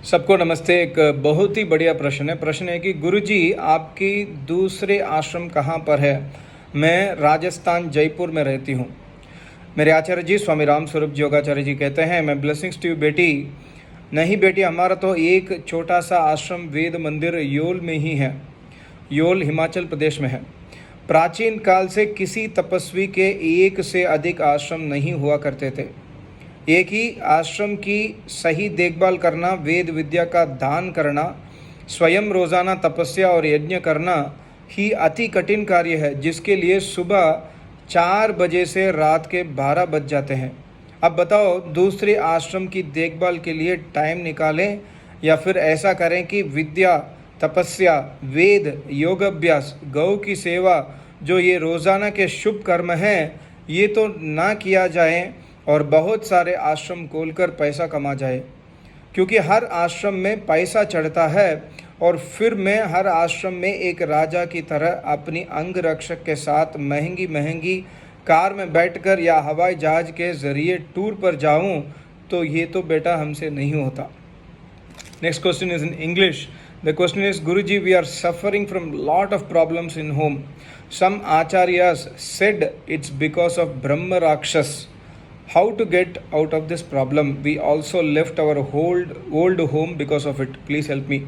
सबको नमस्ते। एक बहुत ही बढ़िया प्रश्न है कि गुरुजी आपकी दूसरे आश्रम कहाँ पर है। मैं राजस्थान जयपुर में रहती हूँ। मेरे आचार्य जी स्वामी राम स्वरूप जी योगाचार्य जी कहते हैं, मैं ब्लेसिंग्स टू यू बेटी। नहीं बेटी, हमारा तो एक छोटा सा आश्रम वेद मंदिर योल में ही है। योल हिमाचल प्रदेश में है। प्राचीन काल से किसी तपस्वी के एक से अधिक आश्रम नहीं हुआ करते थे। एक ही आश्रम की सही देखभाल करना, वेद विद्या का दान करना, स्वयं रोज़ाना तपस्या और यज्ञ करना ही अति कठिन कार्य है, जिसके लिए सुबह 4 बजे से रात के 12 बज जाते हैं। अब बताओ, दूसरे आश्रम की देखभाल के लिए टाइम निकालें या फिर ऐसा करें कि विद्या, तपस्या, वेद, योग अभ्यास, गौ की सेवा, जो ये रोज़ाना के शुभ कर्म हैं, ये तो ना किया जाए और बहुत सारे आश्रम खोलकर पैसा कमा जाए। क्योंकि हर आश्रम में पैसा चढ़ता है और फिर मैं हर आश्रम में एक राजा की तरह अपनी अंग रक्षक के साथ महंगी महंगी कार में बैठकर या हवाई जहाज के ज़रिए टूर पर जाऊं, तो ये तो बेटा हमसे नहीं होता। Next question is in English. The question is, Guruji, we are suffering from lot of problems in home. Some acharyas said it's because of Brahma Rakshas. How to get out of this problem? We also left our old home because of it. Please help me.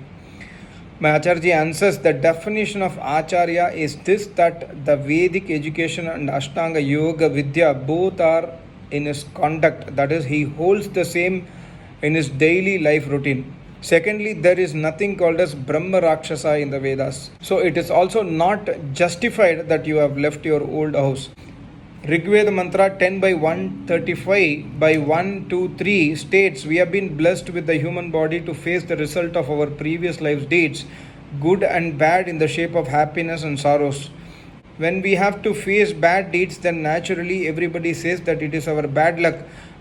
My Acharya answers, the definition of Acharya is this, that the Vedic education and Ashtanga Yoga Vidya both are in his conduct. That is, he holds the same in his daily life routine. Secondly, there is nothing called as Brahma Rakshasa in the Vedas. So it is also not justified that you have left your old house. Rigveda mantra 10 by 135 by 1, 2, 3 states, we have been blessed with the human body to face the result of our previous life's deeds, good and bad, in the shape of happiness and sorrows. When we have to face bad deeds, then naturally everybody says that it is our bad luck.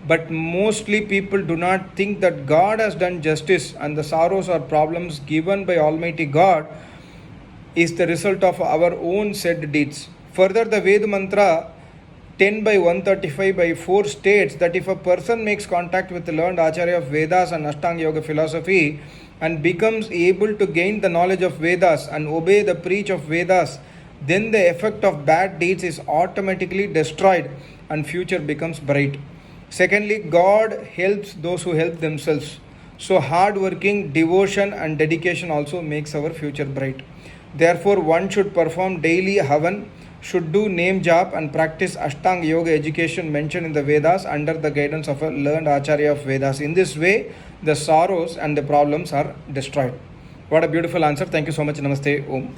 But mostly people do not think that God has done justice, and the sorrows or problems given by Almighty God is the result of our own said deeds. Further, the Ved mantra 10 by 135 by 4 states that if a person makes contact with the learned Acharya of Vedas and Ashtanga Yoga philosophy and becomes able to gain the knowledge of Vedas and obey the preach of Vedas, then the effect of bad deeds is automatically destroyed and future becomes bright. Secondly, God helps those who help themselves. So hard working, devotion and dedication also makes our future bright. Therefore, one should perform daily havan, should do name jap and practice Ashtanga Yoga education mentioned in the Vedas under the guidance of a learned Acharya of Vedas. In this way, the sorrows and the problems are destroyed. What a beautiful answer. Thank you so much. Namaste. Om.